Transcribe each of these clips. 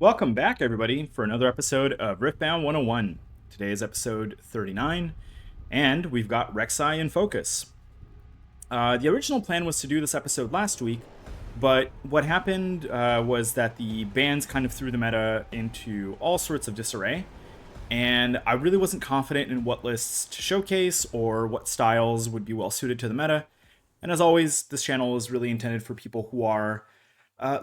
Welcome back, everybody, for another episode of Riftbound 101. Today is episode 39, and we've got Rek'Sai in focus. The original plan was to do this episode last week, but what happened was that the bans kind of threw the meta into all sorts of disarray, and I really wasn't confident in what lists to showcase or what styles would be well suited to the meta. And as always, this channel is really intended for people who are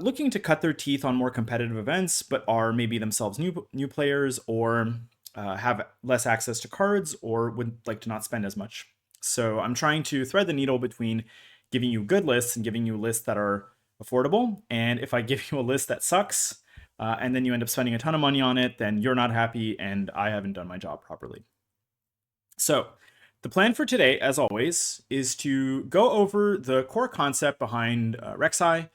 looking to cut their teeth on more competitive events, but are maybe themselves new players or have less access to cards or would like to not spend as much. So I'm trying to thread the needle between giving you good lists and giving you lists that are affordable. And if I give you a list that sucks and then you end up spending a ton of money on it, then you're not happy and I haven't done my job properly. So the plan for today, as always, is to go over the core concept behind Rek'Sai,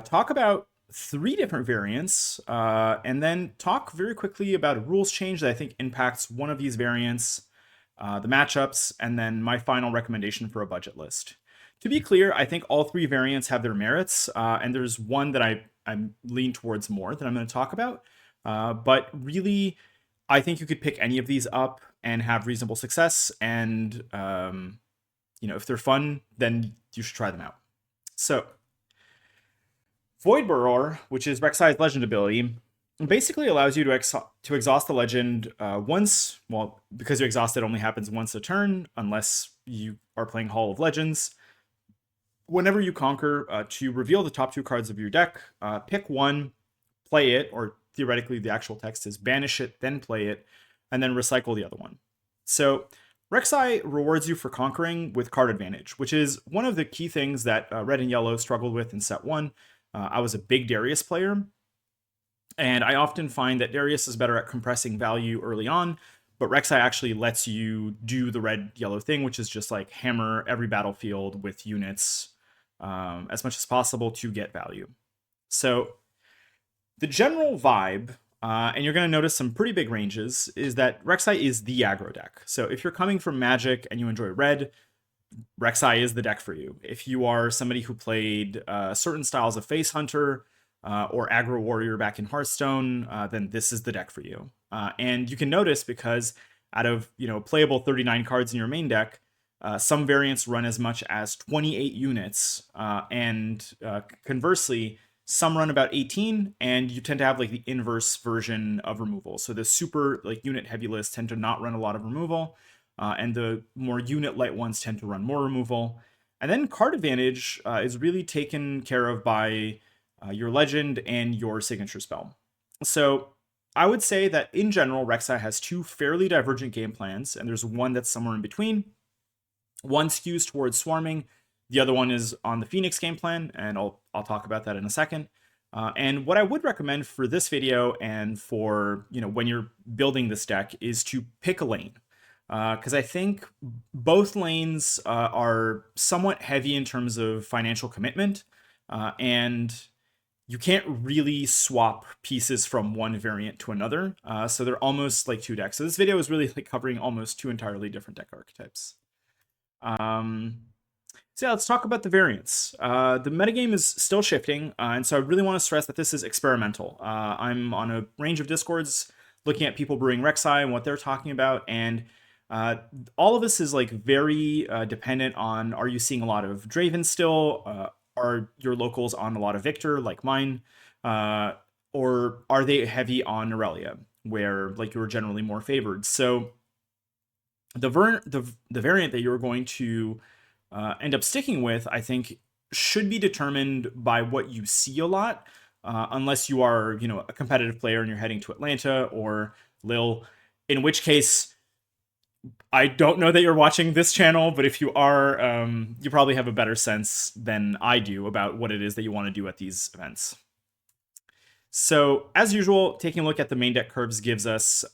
talk about 3 different variants, and then talk very quickly about a rules change that I think impacts one of these variants, the matchups, and then my final recommendation for a budget list. To be clear, I think all 3 variants have their merits, and there's one that I lean towards more that I'm going to talk about. But really, I think you could pick any of these up and have reasonable success, and if they're fun, then you should try them out. So Void Burrower, which is Rek'Sai's legend ability, basically allows you to exhaust the legend once. Well, because you exhaust it only happens once a turn, unless you are playing Hall of Legends. Whenever you conquer, to reveal the top 2 cards of your deck, pick one, play it, or theoretically the actual text is banish it, then play it, and then recycle the other one. So Rek'Sai rewards you for conquering with card advantage, which is one of the key things that Red and Yellow struggled with in set 1. I was a big Darius player, and I often find that Darius is better at compressing value early on, but Rek'Sai actually lets you do the red-yellow thing, which is just like hammer every battlefield with units as much as possible to get value. So the general vibe, and you're going to notice some pretty big ranges, is that Rek'Sai is the aggro deck. So if you're coming from Magic and you enjoy red, Rek'Sai is the deck for you. If you are somebody who played certain styles of Face Hunter or Aggro Warrior back in Hearthstone, then this is the deck for you. And you can notice because out of playable 39 cards in your main deck, some variants run as much as 28 units, and conversely, some run about 18, and you tend to have like the inverse version of removal. So the super like unit heavy lists tend to not run a lot of removal. And the more unit light ones tend to run more removal. And then card advantage is really taken care of by your legend and your signature spell. So I would say that in general, Rek'Sai has 2 fairly divergent game plans, and there's one that's somewhere in between. One skews towards swarming, the other one is on the Phoenix game plan, and I'll talk about that in a second. And what I would recommend for this video and for when you're building this deck is to pick a lane. Because I think both lanes are somewhat heavy in terms of financial commitment, and you can't really swap pieces from one variant to another. So they're almost like 2 decks. So this video is really like covering almost 2 entirely different deck archetypes. So yeah, let's talk about the variants. The metagame is still shifting, and so I really want to stress that this is experimental. I'm on a range of Discords looking at people brewing Rek'Sai and what they're talking about, and all of this is like very dependent on, are you seeing a lot of Draven still? Are your locals on a lot of Victor like mine? Or are they heavy on Aurelia, where like you're generally more favored? So the variant that you're going to end up sticking with, I think, should be determined by what you see a lot, unless you are a competitive player and you're heading to Atlanta or Lille, in which case I don't know that you're watching this channel, but if you are, you probably have a better sense than I do about what it is that you want to do at these events. So, as usual, taking a look at the main deck curves gives us,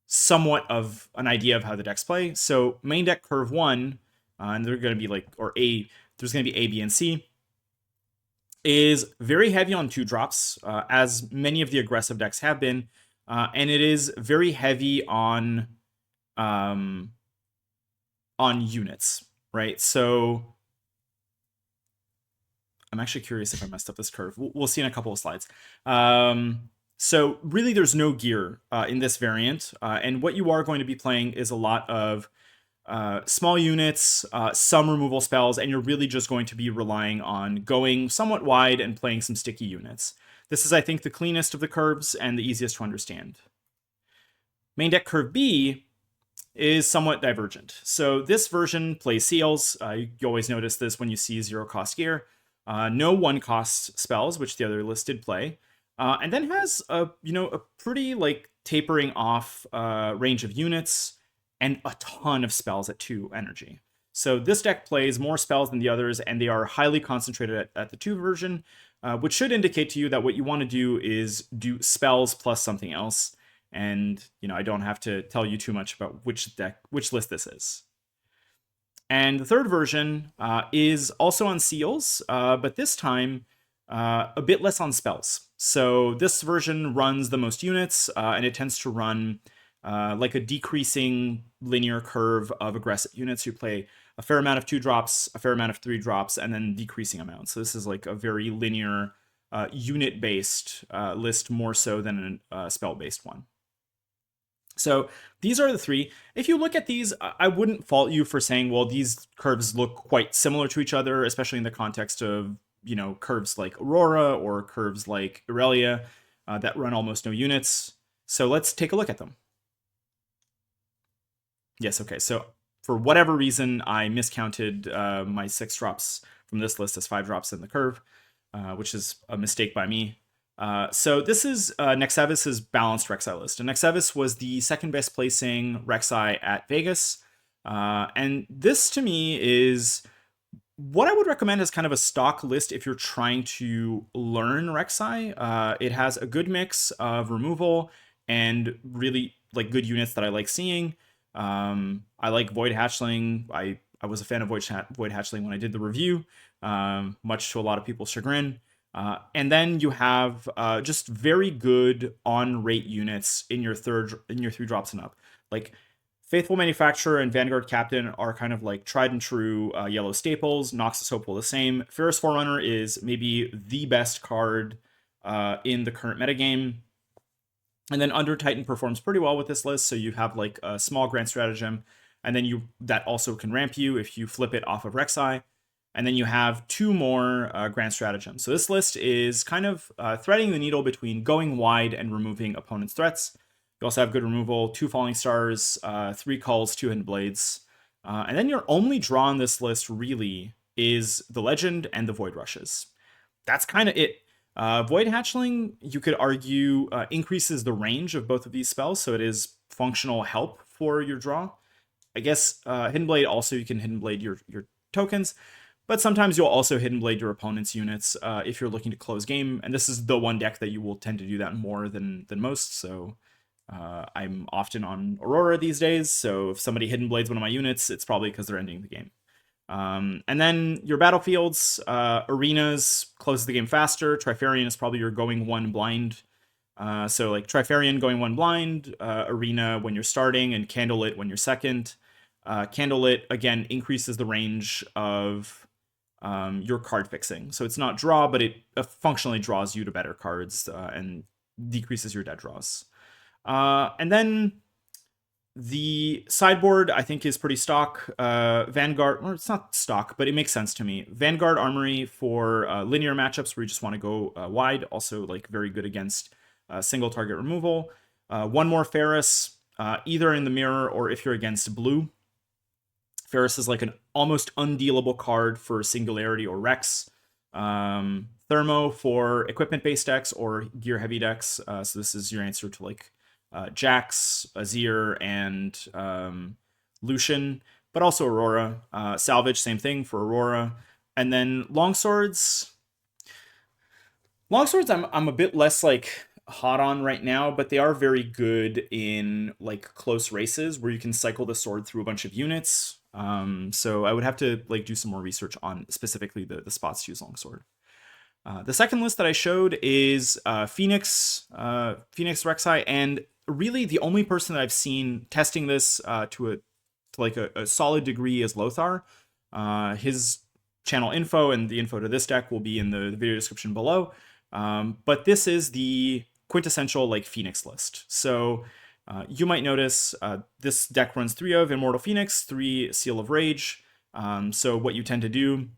somewhat of an idea of how the decks play. So, main deck curve 1, and they're going to be like, there's going to be A, B, and C, is very heavy on 2 drops, as many of the aggressive decks have been, and it is very heavy on units, right? So I'm actually curious if I messed up this curve. We'll see in a couple of slides. So really, there's no gear in this variant, and what you are going to be playing is a lot of small units, some removal spells, and you're really just going to be relying on going somewhat wide and playing some sticky units. This is, I think, the cleanest of the curves and the easiest to understand. Main deck curve B is somewhat divergent. So this version plays seals. You always notice this when you see 0-cost gear. No 1-cost spells, which the other list did play. And then has a pretty like tapering off range of units and a ton of spells at 2 energy. So this deck plays more spells than the others, and they are highly concentrated at the 2 version, which should indicate to you that what you want to do is do spells plus something else. And I don't have to tell you too much about which list this is. And the third version is also on seals, but this time a bit less on spells. So this version runs the most units, and it tends to run like a decreasing linear curve of aggressive units. You play a fair amount of 2-drops, a fair amount of 3-drops, and then decreasing amounts. So this is like a very linear unit-based list, more so than a spell-based one. So these are the 3. If you look at these, I wouldn't fault you for saying, well, these curves look quite similar to each other, especially in the context of, curves like Aurora or curves like Irelia that run almost no units. So let's take a look at them. Yes, okay, so for whatever reason, I miscounted my 6-drops from this list as 5-drops in the curve, which is a mistake by me. So this is Nexavis's balanced Rek'Sai list. And Nexavis was the second best placing Rek'Sai at Vegas. And this to me is what I would recommend as kind of a stock list if you're trying to learn Rek'Sai. It has a good mix of removal and really like good units that I like seeing. I like Void Hatchling. I was a fan of Void Hatchling when I did the review, much to a lot of people's chagrin. And then you have just very good on-rate units in your 3-drops and up. Like Faithful Manufacturer and Vanguard Captain are kind of like tried and true yellow staples. Noxus Hopeful the same. Ferrous Forerunner is maybe the best card in the current metagame. And then Under Titan performs pretty well with this list. So you have like a small Grand Stratagem, and then that also can ramp you if you flip it off of Rek'Sai. And then you have 2 more Grand Stratagems. So this list is kind of threading the needle between going wide and removing opponents' threats. You also have good removal, 2 Falling Stars, 3 Culls, 2 Hidden Blades. And then your only draw on this list really is the Legend and the Void Rushes. That's kind of it. Void Hatchling, you could argue, increases the range of both of these spells, so it is functional help for your draw. I guess Hidden Blade also, you can Hidden Blade your tokens, but sometimes you'll also Hidden Blade your opponent's units if you're looking to close game, and this is the one deck that you will tend to do that more than most, so I'm often on Aurora these days, so if somebody Hidden Blades one of my units, it's probably because they're ending the game. And then your battlefields, arenas closes the game faster. Trifarian is probably your going 1 blind. So like Trifarian going 1 blind, arena when you're starting, and Candlelit when you're second. Candlelit again increases the range of your card fixing. So it's not draw, but it functionally draws you to better cards and decreases your dead draws. And then the sideboard, I think, is pretty stock. Vanguard, or it's not stock, but it makes sense to me. Vanguard Armory for linear matchups where you just want to go wide. Also, like, very good against single target removal. 1 more Ferrous, either in the mirror or if you're against blue. Ferrous is like an almost undealable card for Singularity or Rex. Thermo for equipment-based decks or gear-heavy decks. So this is your answer to, like, Jax, Azir, and Lucian, but also Aurora. Salvage, same thing for Aurora. And then longswords. Longswords, I'm a bit less like hot on right now, but they are very good in like close races where you can cycle the sword through a bunch of units. So I would have to like do some more research on specifically the spots to use longsword. The second list that I showed is Phoenix Rek'Sai, and really the only person that I've seen testing this to a solid degree is Lothar. His channel info and the info to this deck will be in the video description below. But this is the quintessential like Phoenix list. So you might notice this deck runs 3 of Immortal Phoenix, 3 Seal of Rage. So what you tend to do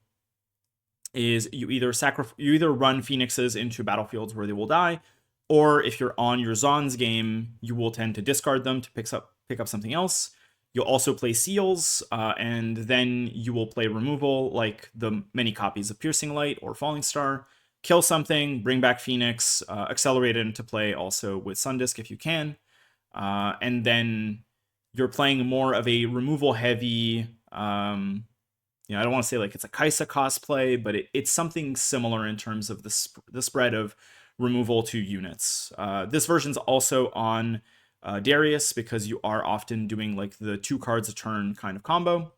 is you either run Phoenixes into battlefields where they will die, or if you're on your Zon's game, you will tend to discard them to pick up something else. You'll also play Seals, and then you will play removal, like the many copies of Piercing Light or Falling Star. Kill something, bring back Phoenix, accelerate it into play also with Sundisk if you can. And then you're playing more of a removal heavy, I don't want to say like it's a Kaisa cosplay, but it's something similar in terms of the spread of removal to units. This version's also on Darius because you are often doing like the 2 cards a turn kind of combo.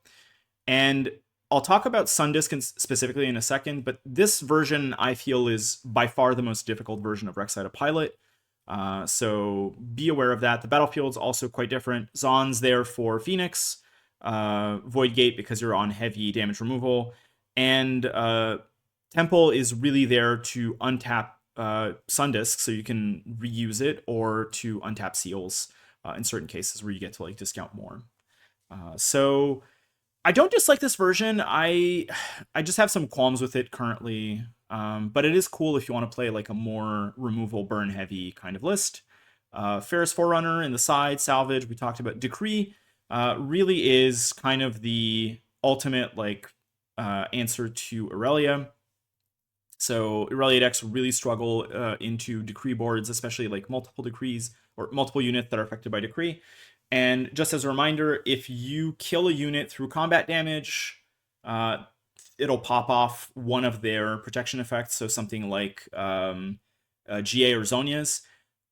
And I'll talk about Sundisk specifically in a second, but this version I feel is by far the most difficult version of Rek'Sai to pilot. So be aware of that. The battlefield's also quite different. Zon's there for Phoenix, Void Gate because you're on heavy damage removal, and Temple is really there to untap Sundisk so you can reuse it, or to untap Seals in certain cases where you get to like discount more. So I don't dislike this version. I just have some qualms with it currently, but it is cool if you want to play like a more removal burn heavy kind of list. Ferris Forerunner in the side, Salvage, we talked about. Decree really is kind of the ultimate like answer to Aurelia. So Aurelia decks really struggle into Decree boards, especially like multiple decrees or multiple units that are affected by Decree. And just as a reminder, if you kill a unit through combat damage, it'll pop off one of their protection effects, so something like GA or Zonia's,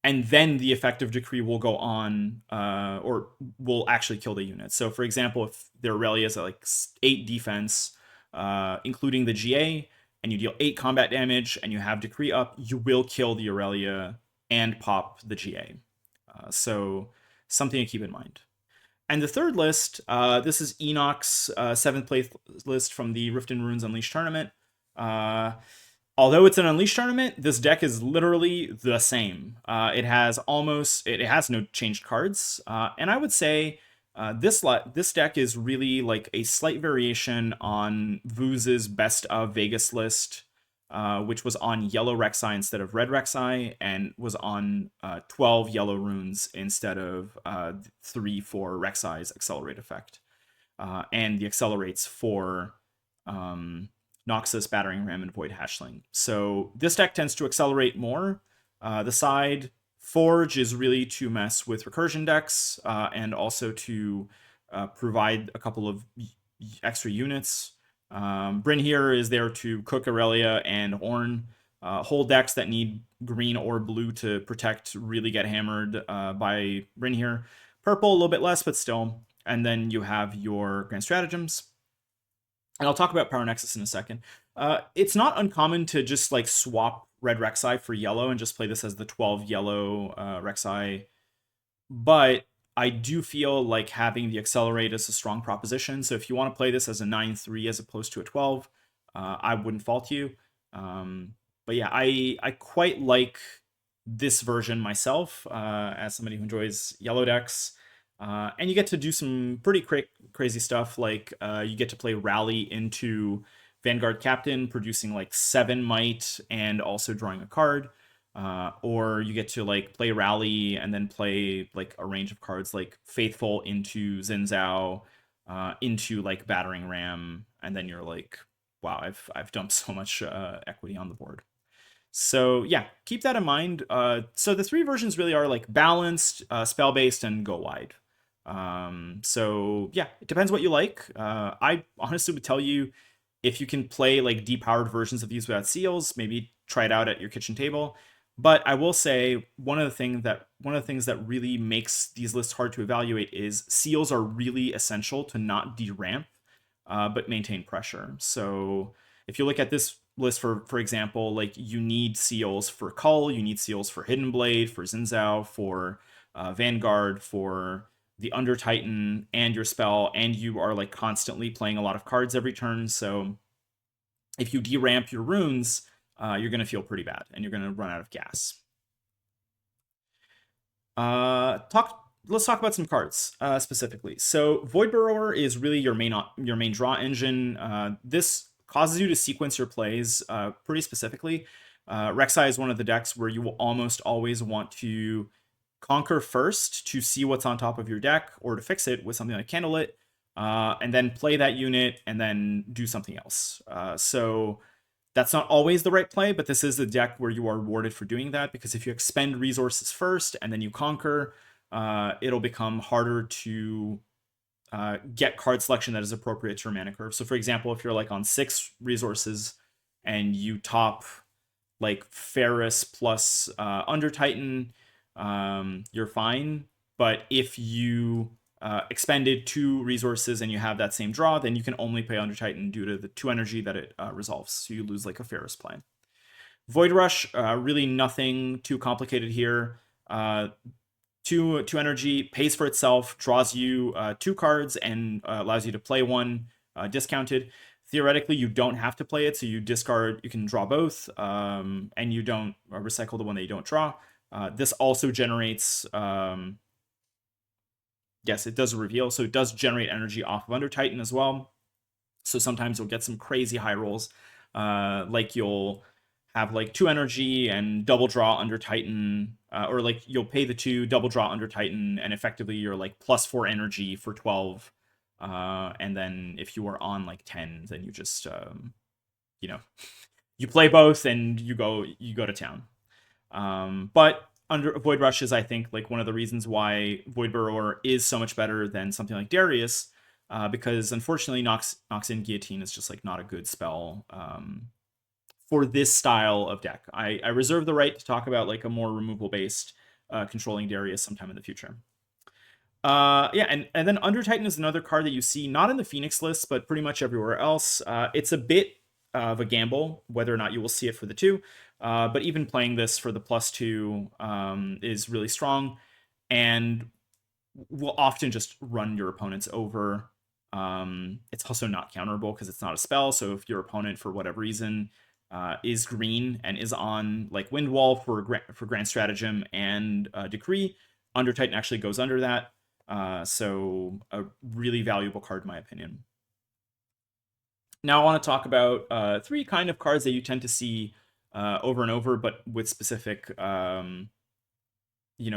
and then the effect of Decree will go on, or will actually kill the unit. So for example, if their Aurelia is at like 8 defense, including the GA, and you deal 8 combat damage, and you have Decree up, you will kill the Aurelia and pop the GA. So something to keep in mind. And the third list, this is Enoch's 7th place list from the Rift and Runes Unleashed tournament. Although it's an Unleashed tournament, this deck is literally the same. It has no changed cards. And I would say this deck is really like a slight variation on Vuze's Best of Vegas list, which was on yellow Rek'Sai instead of red Rek'Sai, and was on 12 yellow runes instead of 3 for Rek'Sai's Accelerate effect. And the accelerates for Noxus, Battering Ram, and Void Hashling. So this deck tends to accelerate more. The side Forge is really to mess with recursion decks, and also to provide a couple of extra units. Bryn here is there to cook Aurelia and Ornn. Whole decks that need green or blue to protect really get hammered by Bryn here. Purple a little bit less, but still. And then you have your Grand Stratagems. And I'll talk about Power Nexus in a second. It's not uncommon to just like swap red Rek'Sai for yellow and just play this as the 12 yellow Rek'Sai. But I do feel like having the Accelerate is a strong proposition. So if you want to play this as a 9-3 as opposed to a 12, I wouldn't fault you. But yeah, I quite like this version myself as somebody who enjoys yellow decks. And you get to do some pretty crazy stuff, like you get to play Rally into Vanguard Captain, producing like 7 might and also drawing a card. Or you get to like play Rally and then play like a range of cards like Faithful into Xin Zhao, into like Battering Ram, and then you're like, wow, I've dumped so much equity on the board. So yeah, keep that in mind. So the 3 versions really are like balanced, spell-based, and go wide. So yeah, it depends what you like. I honestly would tell you, if you can play like depowered versions of these without seals, maybe try it out at your kitchen table. But I will say one of the things that really makes these lists hard to evaluate is seals are really essential to not deramp, but maintain pressure. So if you look at this list, for example, like you need seals for Cull, you need seals for Hidden Blade, for Xin Zhao, for Vanguard, for the Under Titan, and your spell, and you are like constantly playing a lot of cards every turn. So if you deramp your runes, you're going to feel pretty bad, and you're going to run out of gas. Let's talk about some cards specifically. So Void Burrower is really your main draw engine. This causes you to sequence your plays pretty specifically. Rek'Sai is one of the decks where you will almost always want to conquer first to see what's on top of your deck, or to fix it with something like Candlelit, and then play that unit and then do something else. So that's not always the right play, but this is the deck where you are rewarded for doing that, because if you expend resources first and then you conquer, it'll become harder to get card selection that is appropriate to your mana curve. So for example, if you're like on 6 resources and you top like Ferris plus Under Titan, you're fine. But if you expended 2 resources and you have that same draw, then you can only play Under Titan due to the 2 energy that it resolves. So you lose like a Ferris play. Void Rush, really nothing too complicated here. 2 energy, pays for itself, draws you 2 cards, and allows you to play 1 discounted. Theoretically, you don't have to play it, so you discard, you can draw both, and you don't recycle the one that you don't draw. This also generates, yes, it does a reveal, so it does generate energy off of Under Titan as well. So sometimes you'll get some crazy high rolls, like you'll have like 2 energy and double draw Under Titan, or like you'll pay the 2, double draw Under Titan, and effectively you're like plus 4 energy for 12. And then if you are on like 10, then you just, you know, you play both and you go to town. But under Void Rush is, I think, like one of the reasons why Void Burrower is so much better than something like Darius, because unfortunately Nox in Guillotine is just like not a good spell for this style of deck. I reserve the right to talk about like a more removal based controlling Darius sometime in the future. Yeah, and then Under Titan is another card that you see not in the Phoenix list, but pretty much everywhere else. It's a bit of a gamble whether or not you will see it for the 2, but even playing this for the +2 is really strong, and will often just run your opponents over. It's also not counterable because it's not a spell, so if your opponent for whatever reason is green and is on like Windwall for Grand Stratagem and Decree, Under Titan actually goes under that. So a really valuable card in my opinion. Now I want to talk about 3 kind of cards that you tend to see over and over, but with specific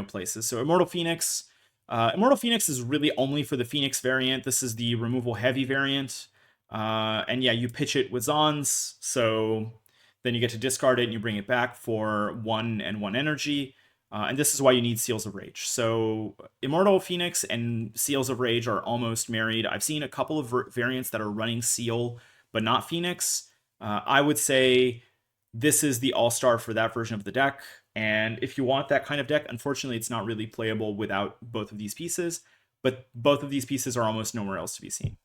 places. So Immortal Phoenix. Immortal Phoenix is really only for the Phoenix variant. This is the removal heavy variant. And yeah, you pitch it with Zons, so then you get to discard it and you bring it back for 1 and 1 energy. And this is why you need Seals of Rage. So Immortal Phoenix and Seals of Rage are almost married. I've seen a couple of variants that are running Seal, but not Phoenix. I would say this is the all-star for that version of the deck. And if you want that kind of deck, unfortunately, it's not really playable without both of these pieces. But both of these pieces are almost nowhere else to be seen.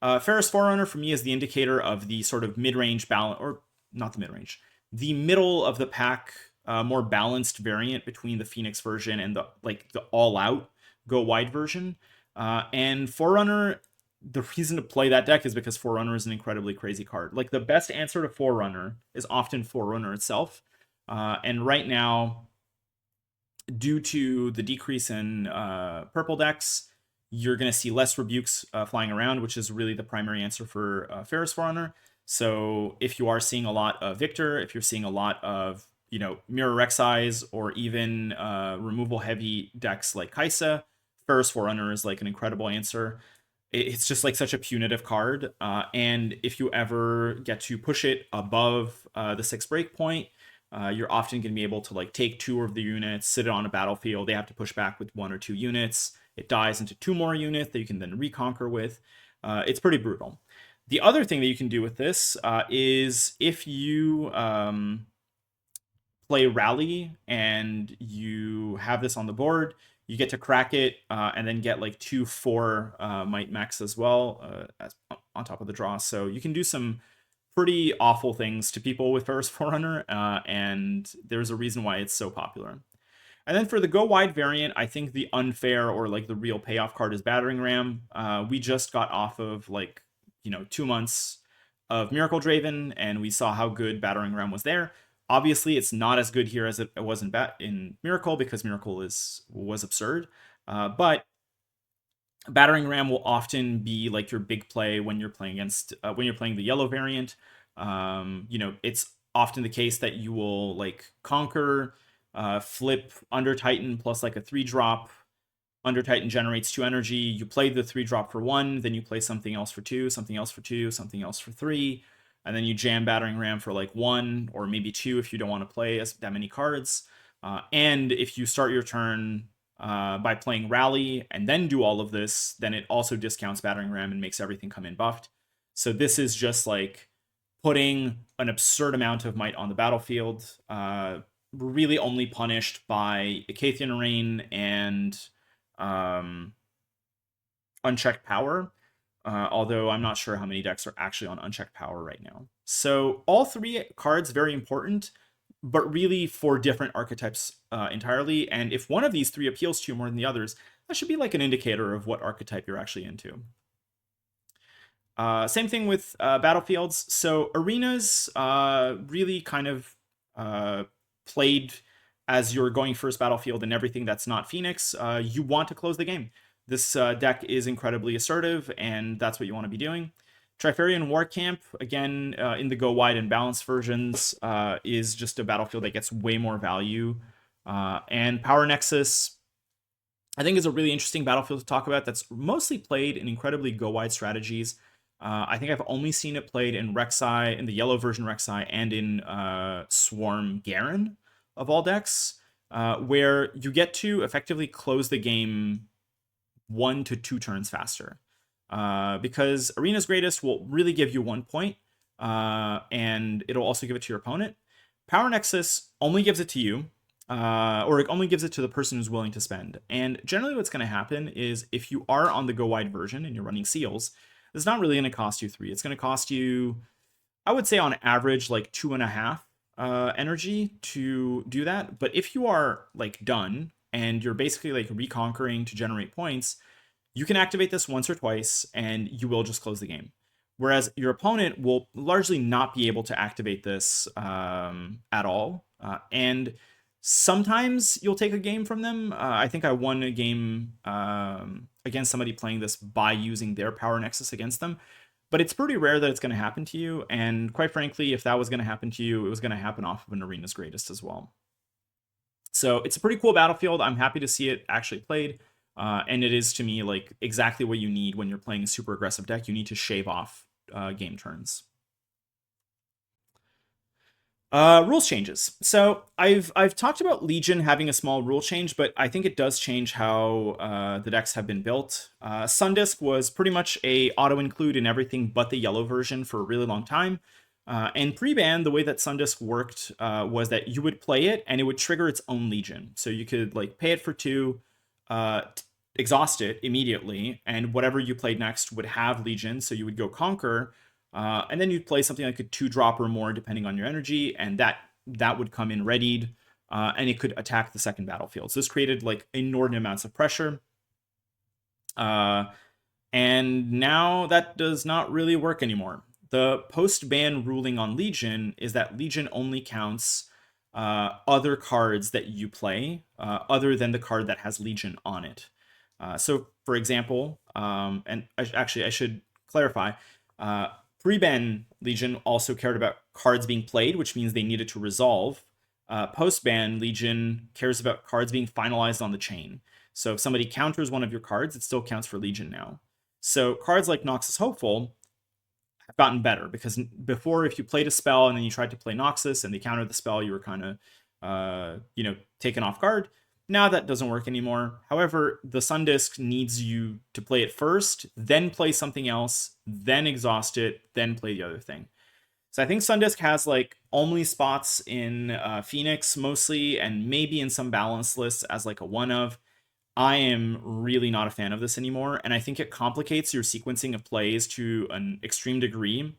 Ferris Forerunner for me is the indicator of the sort of mid-range balance, or not the mid-range, the middle of the pack, more balanced variant between the Phoenix version and the all-out go wide version. And Forerunner, the reason to play that deck is because Forerunner is an incredibly crazy card. Like the best answer to Forerunner is often Forerunner itself. And right now, due to the decrease in purple decks, you're going to see less rebukes flying around, which is really the primary answer for Ferris Forerunner. So if you are seeing a lot of Victor, if you're seeing a lot of Mirror Rek'Sai's, or even removal heavy decks like Kaisa, Ferris Forerunner is like an incredible answer. It's just like such a punitive card, and if you ever get to push it above the 6 breakpoint, you're often going to be able to like take 2 of the units, sit it on a battlefield. They have to push back with 1 or 2 units. It dies into 2 more units that you can then reconquer with. It's pretty brutal. The other thing that you can do with this is if you play Rally and you have this on the board, you get to crack it and then get like 2/4 Might Max as well on top of the draw. So you can do some pretty awful things to people with Ferris Forerunner, and there's a reason why it's so popular. And then for the go wide variant, I think the unfair or like the real payoff card is Battering Ram. We just got off of like 2 months of Miracle Draven, and we saw how good Battering Ram was there. Obviously, it's not as good here as it was in Miracle, because Miracle was absurd. But Battering Ram will often be like your big play when you're playing against when you're playing the yellow variant. It's often the case that you will like conquer, flip Under Titan plus like a 3-drop. Under Titan generates 2 energy. You play the 3-drop for 1, then you play something else for 2, something else for 2, something else for 3, and then you jam Battering Ram for like 1 or maybe 2 if you don't want to play that many cards. And if you start your turn by playing Rally and then do all of this, then it also discounts Battering Ram and makes everything come in buffed. So this is just like putting an absurd amount of might on the battlefield, really only punished by Icathian Rain and unchecked power, although I'm not sure how many decks are actually on unchecked power right now. So all 3 cards very important, but really for different archetypes entirely. And if one of these 3 appeals to you more than the others, that should be like an indicator of what archetype you're actually into. Same thing with battlefields. So arenas really kind of played as you're going first battlefield and everything that's not Phoenix. You want to close the game. This deck is incredibly assertive, and that's what you want to be doing. Trifarian War Camp, again, in the Go Wide and Balanced versions, is just a battlefield that gets way more value. And Power Nexus, I think, is a really interesting battlefield to talk about that's mostly played in incredibly Go Wide strategies. I think I've only seen it played in Rek'Sai, in the yellow version Rek'Sai, and in Swarm Garen, of all decks, where you get to effectively close the game 1 to 2 turns faster. Because Arena's Greatest will really give you 1 point, and it'll also give it to your opponent. Power Nexus only gives it to you, or it only gives it to the person who's willing to spend. And generally what's going to happen is if you are on the Go Wide version and you're running Seals, it's not really going to cost you 3. It's going to cost you, I would say on average, like 2.5 energy to do that. But if you are like done and you're basically like reconquering to generate points, you can activate this once or twice and you will just close the game. Whereas your opponent will largely not be able to activate this at all. And sometimes you'll take a game from them. I think I won a game against somebody playing this by using their Power Nexus against them. But it's pretty rare that it's going to happen to you. And quite frankly, if that was going to happen to you, it was going to happen off of an Arena's Greatest as well. So it's a pretty cool battlefield. I'm happy to see it actually played. And it is, to me, like exactly what you need when you're playing a super aggressive deck. You need to shave off game turns. Rules changes. So I've talked about Legion having a small rule change, but I think it does change how the decks have been built. Sundisk was pretty much a auto-include in everything but the yellow version for a really long time. And pre-ban, the way that Sundisk worked was that you would play it and it would trigger its own Legion. So you could like pay it for 2, exhaust it immediately, and whatever you played next would have Legion. So you would go Conquer, and then you'd play something like a 2-drop or more depending on your energy, and that would come in readied, and it could attack the second battlefield. So this created like inordinate amounts of pressure. And now that does not really work anymore. The post-ban ruling on Legion is that Legion only counts other cards that you play, other than the card that has Legion on it. So, for example, and I should clarify, pre-ban Legion also cared about cards being played, which means they needed to resolve. Post-ban Legion cares about cards being finalized on the chain. So if somebody counters one of your cards, it still counts for Legion now. So cards like Noxus Hopeful have gotten better, because before, if you played a spell and then you tried to play Noxus and they countered the spell, you were kind of, taken off guard. Now that doesn't work anymore. However, the Sundisk needs you to play it first, then play something else, then exhaust it, then play the other thing. So I think Sundisk has like only spots in Phoenix mostly, and maybe in some balanced lists as like a one of. I am really not a fan of this anymore, and I think it complicates your sequencing of plays to an extreme degree,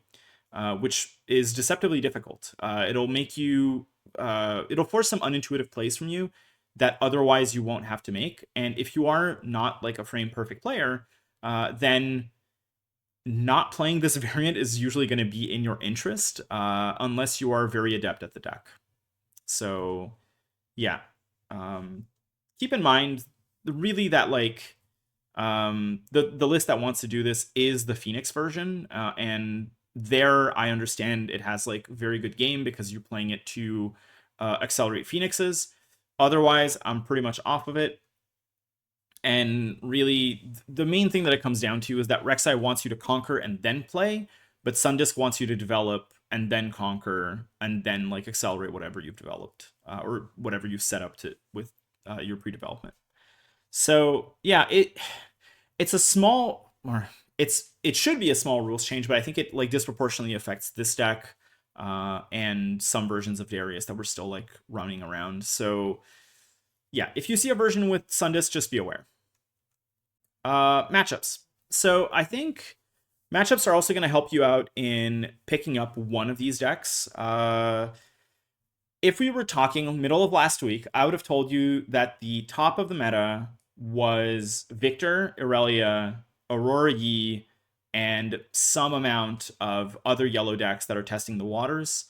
which is deceptively difficult. It'll make you, it'll force some unintuitive plays from you that otherwise you won't have to make. And if you are not like a frame perfect player, then not playing this variant is usually going to be in your interest, unless you are very adept at the deck. So yeah, um, keep in mind really that like the list that wants to do this is the Phoenix version, and there I understand it has like very good game because you're playing it to accelerate Phoenixes. Otherwise, I'm pretty much off of it. And really, the main thing that it comes down to is that Rek'Sai wants you to conquer and then play, but Sundisk wants you to develop and then conquer and then like accelerate whatever you've developed, or whatever you've set up to with your pre-development. So yeah, it's a small, or it should be a small rules change, but I think it like disproportionately affects this deck, and some versions of Darius that we're still like running around. So yeah, if you see a version with Sundisk, just be aware. Matchups. So I think matchups are also going to help you out in picking up one of these decks. If we were talking middle of last week, I would have told you that the top of the meta was Victor, Irelia, Aurora Yi, and some amount of other yellow decks that are testing the waters.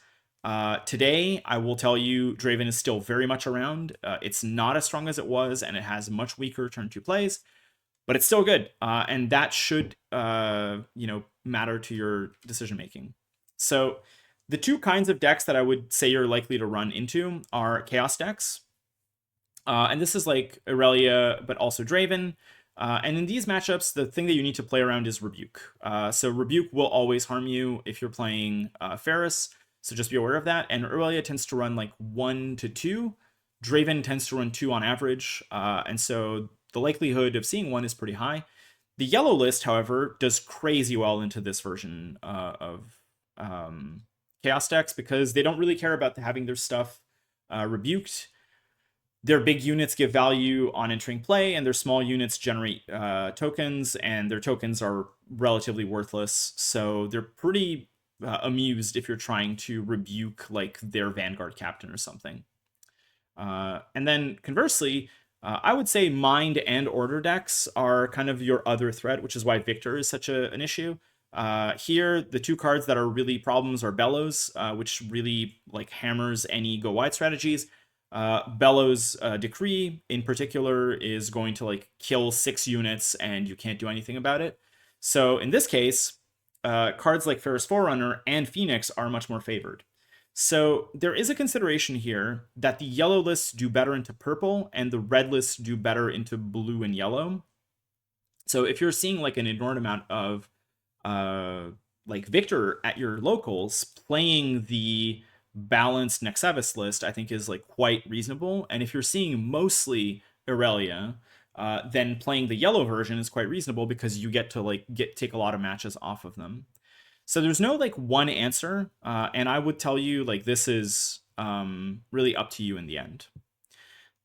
Today, I will tell you Draven is still very much around. It's not as strong as it was, and it has much weaker turn 2 plays, but it's still good. And that should, matter to your decision making. So the two kinds of decks that I would say you're likely to run into are Chaos decks. And this is like Irelia, but also Draven. And in these matchups, the thing that you need to play around is Rebuke. So Rebuke will always harm you if you're playing Ferris. So just be aware of that. And Irelia tends to run like 1 to 2. Draven tends to run 2 on average. And so the likelihood of seeing 1 is pretty high. The yellow list, however, does crazy well into this version of Chaos decks because they don't really care about having their stuff rebuked. Their big units give value on entering play, and their small units generate tokens, and their tokens are relatively worthless. So they're pretty amused if you're trying to rebuke like their Vanguard captain or something. And then conversely, I would say Mind and Order decks are kind of your other threat, which is why Victor is such an issue. Here, the two cards that are really problems are Bellows, which really like hammers any go wide strategies. Bellows Decree in particular is going to like kill 6 units and you can't do anything about it. So in this case, cards like Ferris Forerunner and Phoenix are much more favored. So there is a consideration here that the yellow lists do better into purple and the red lists do better into blue and yellow. So if you're seeing like an inordinate amount of like Victor at your locals, playing the balanced Nexavis list I think is like quite reasonable. And if you're seeing mostly Irelia, then playing the yellow version is quite reasonable because you get to like take a lot of matches off of them. So there's no like one answer, and I would tell you like this is really up to you in the end.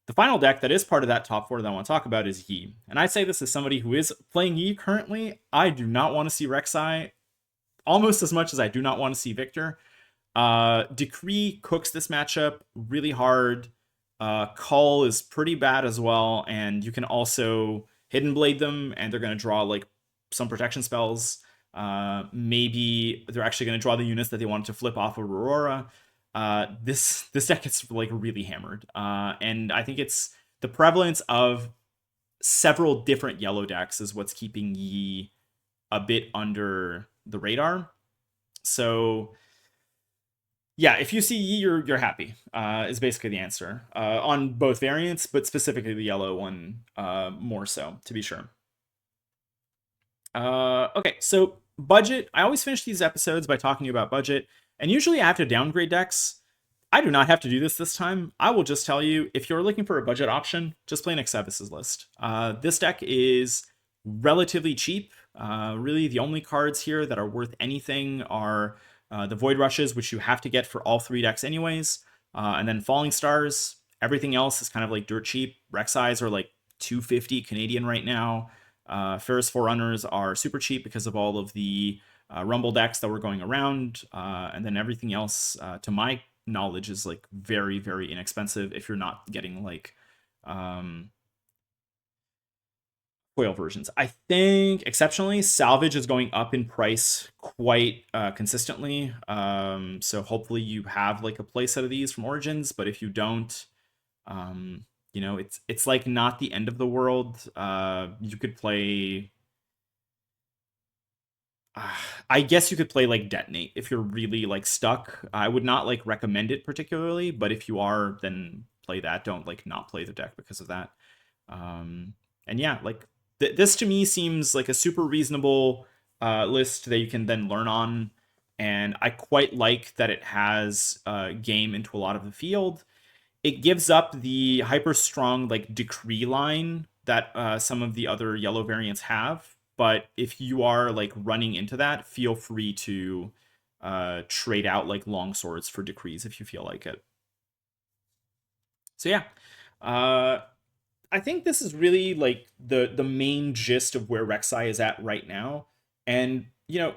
The final deck that is part of that top 4 that I want to talk about is Yi. And I say this as somebody who is playing Yi currently. I do not want to see Rek'Sai almost as much as I do not want to see Victor. Decree cooks this matchup really hard. Call is pretty bad as well, and you can also Hidden Blade them, and they're going to draw like some protection spells. Maybe they're actually going to draw the units that they wanted to flip off of Aurora. This deck gets like really hammered, and I think it's the prevalence of several different yellow decks is what's keeping Yi a bit under the radar. So yeah, if you see Yi, you're happy. Is basically the answer on both variants, but specifically the yellow one more so, to be sure. Okay, so budget. I always finish these episodes by talking to you about budget, and usually I have to downgrade decks. I do not have to do this time. I will just tell you, if you're looking for a budget option, just play Nexavis' list. This deck is relatively cheap. Really, the only cards here that are worth anything are the Void Rushes, which you have to get for all 3 decks anyways, and then Falling Stars. Everything else is kind of like dirt cheap. Rek'Sai's are like 250 Canadian right now. Ferris Forerunners are super cheap because of all of the Rumble decks that were going around, and then everything else, to my knowledge, is like very, very inexpensive if you're not getting like Foil versions. I think exceptionally, salvage is going up in price quite consistently. So hopefully you have like a playset of these from Origins, but if you don't, um, it's like not the end of the world. You could play. I guess you could play like Detonate if you're really like stuck. I would not like recommend it particularly, but if you are, then play that. Don't like not play the deck because of that. Um, and yeah, like this to me seems like a super reasonable list that you can then learn on. And I quite like that it has game into a lot of the field. It gives up the hyper strong like decree line that some of the other yellow variants have. But if you are like running into that, feel free to trade out like long swords for decrees if you feel like it. So yeah, uh, I think this is really like the main gist of where Rek'Sai is at right now. And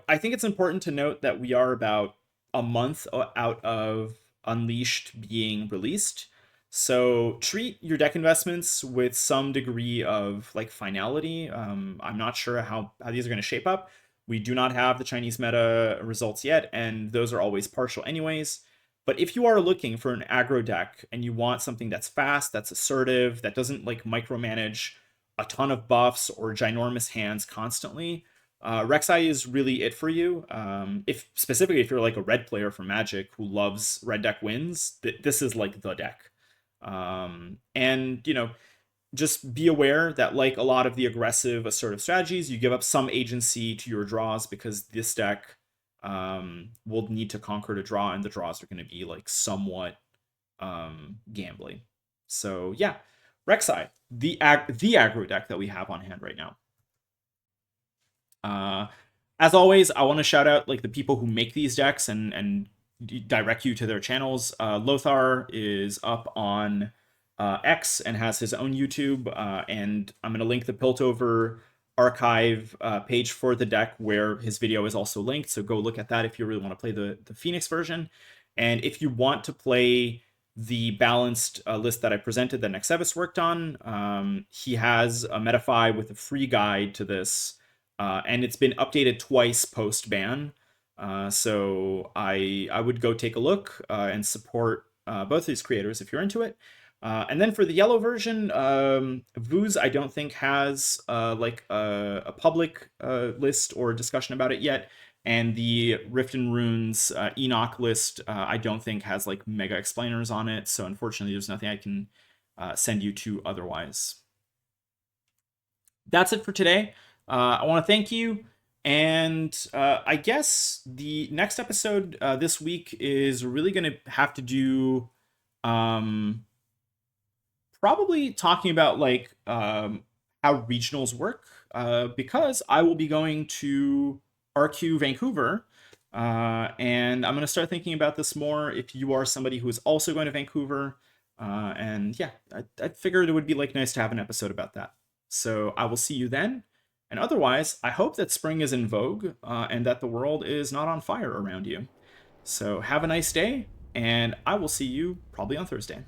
I think it's important to note that we are about a month out of Unleashed being released. So treat your deck investments with some degree of like finality. I'm not sure how these are going to shape up. We do not have the Chinese meta results yet, and those are always partial anyways. But if you are looking for an aggro deck and you want something that's fast, that's assertive, that doesn't like micromanage a ton of buffs or ginormous hands constantly, Rek'Sai is really it for you. If specifically if you're like a red player for Magic who loves red deck wins, this is like the deck. And just be aware that like a lot of the aggressive assertive strategies, you give up some agency to your draws because this deck will need to conquer to draw, and the draws are going to be like somewhat gambly. So yeah, Rek'Sai, the aggro deck that we have on hand right now. Uh, as always, I want to shout out like the people who make these decks and direct you to their channels. Lothar is up on X and has his own YouTube, and I'm going to link the Piltover archive page for the deck where his video is also linked. So go look at that if you really want to play the Phoenix version. And if you want to play the balanced list that I presented that Nexevis worked on, he has a Metafy with a free guide to this, and it's been updated twice post ban. So I would go take a look and support both these creators if you're into it. And then for the yellow version, Vooz I don't think has like a public list or discussion about it yet. And the Rift and Runes Enoch list I don't think has like mega explainers on it. So unfortunately, there's nothing I can send you to otherwise. That's it for today. I want to thank you. And I guess the next episode this week is really going to have to do probably talking about like how regionals work, because I will be going to RQ Vancouver, and I'm going to start thinking about this more if you are somebody who is also going to Vancouver. And yeah, I figured it would be like nice to have an episode about that. So I will see you then. And otherwise, I hope that spring is in vogue and that the world is not on fire around you. So have a nice day, and I will see you probably on Thursday.